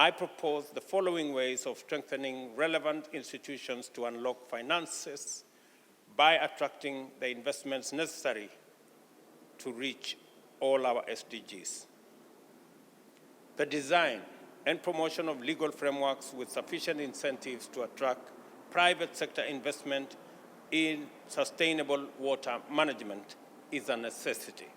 I propose the following ways of strengthening relevant institutions to unlock finances by attracting the investments necessary to reach all our SDGs. The design and promotion of legal frameworks with sufficient incentives to attract private sector investment in sustainable water management is a necessity.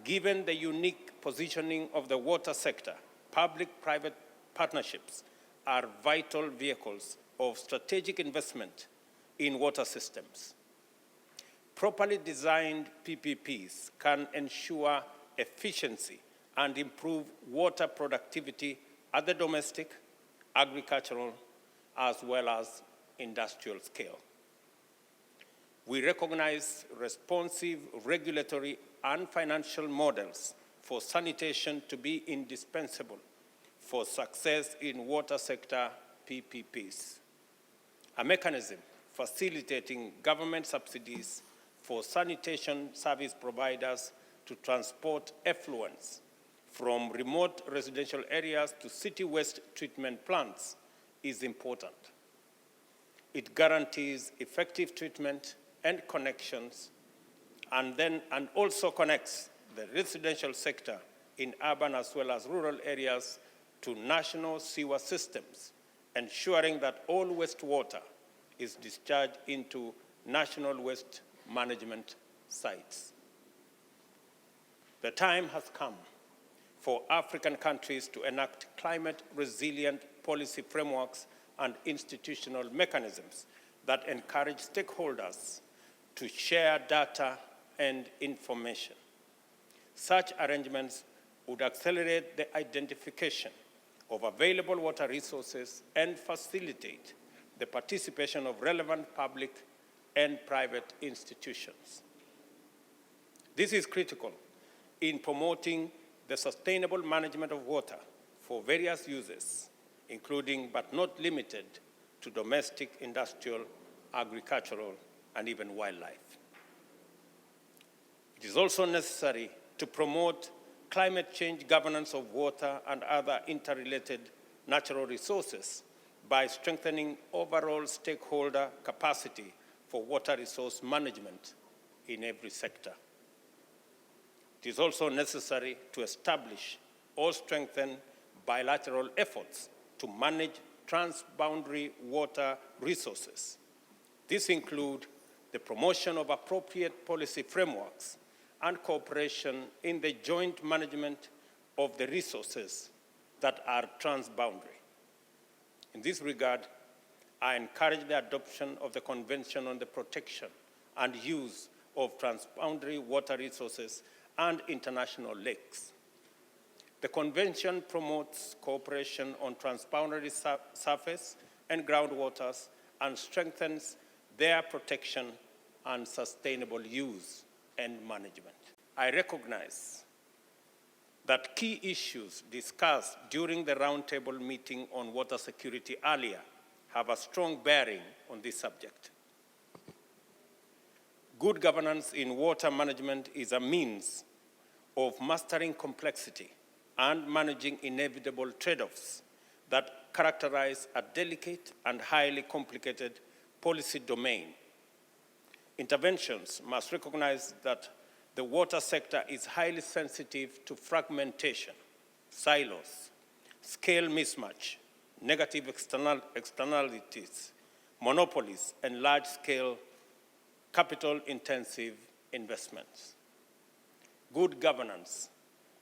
Given the unique positioning of the water sector, public-private partnerships are vital vehicles of strategic investment in water systems. Properly designed PPPs can ensure efficiency and improve water productivity at the domestic, agricultural, as well as industrial scale. We recognize responsive regulatory and financial models for sanitation to be indispensable for success in water sector PPPs. A mechanism facilitating government subsidies for sanitation service providers to transport effluents from remote residential areas to city waste treatment plants is important. It guarantees effective treatment and connections, and also connects the residential sector in urban as well as rural areas to national sewer systems, ensuring that all wastewater is discharged into national waste management sites. The time has come for African countries to enact climate-resilient policy frameworks and institutional mechanisms that encourage stakeholders to share data and information. Such arrangements would accelerate the identification of available water resources and facilitate the participation of relevant public and private institutions. This is critical in promoting the sustainable management of water for various uses, including but not limited to domestic, industrial, agricultural, and even wildlife. It is also necessary to promote climate change governance of water and other interrelated natural resources by strengthening overall stakeholder capacity for water resource management in every sector. It is also necessary to establish or strengthen bilateral efforts to manage transboundary water resources. This includes the promotion of appropriate policy frameworks and cooperation in the joint management of the resources that are transboundary. In this regard, I encourage the adoption of the Convention on the Protection and Use of Transboundary Water Resources and International Lakes. The Convention promotes cooperation on transboundary surface and groundwaters and strengthens their protection and sustainable use and management. I recognize that key issues discussed during the roundtable meeting on water security earlier have a strong bearing on this subject. Good governance in water management is a means of mastering complexity and managing inevitable trade-offs that characterize a delicate and highly complicated policy domain. Interventions must recognize that the water sector is highly sensitive to fragmentation, silos, scale mismatch, negative externalities, monopolies, and large-scale capital-intensive investments. Good governance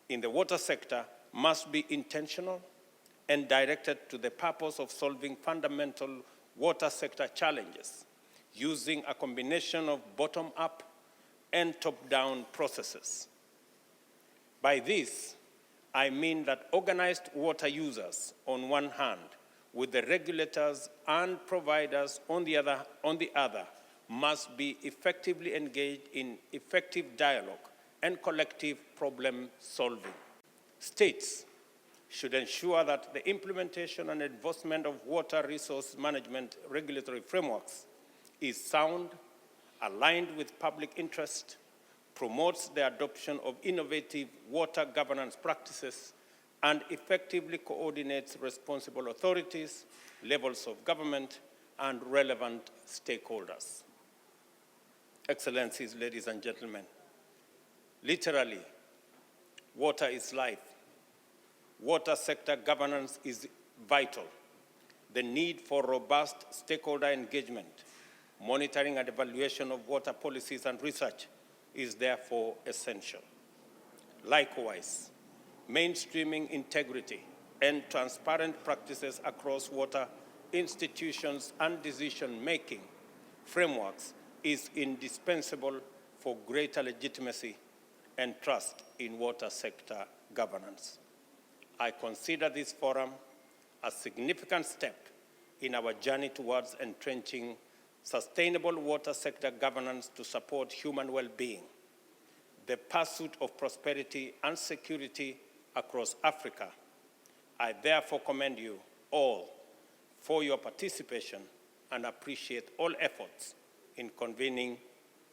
in the water sector must be intentional and directed to the purpose of solving fundamental water sector challenges using a combination of bottom-up and top-down processes. By this, I mean that organized water users on one hand, with the regulators and providers on the other, must be effectively engaged in effective dialogue and collective problem solving. States should ensure that the implementation and enforcement of water resource management regulatory frameworks is sound, aligned with public interest, promotes the adoption of innovative water governance practices, and effectively coordinates responsible authorities, levels of government, and relevant stakeholders. Excellencies, ladies and gentlemen, literally, water is life. Water sector governance is vital. The need for robust stakeholder engagement, monitoring and evaluation of water policies and research is therefore essential. Likewise, mainstreaming integrity and transparent practices across water institutions and decision-making frameworks is indispensable for greater legitimacy and trust in water sector governance. I consider this forum a significant step in our journey towards entrenching sustainable water sector governance to support human well-being, the pursuit of prosperity and security across Africa. I therefore commend you all for your participation and appreciate all efforts in convening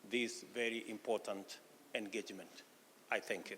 this very important engagement. I thank you.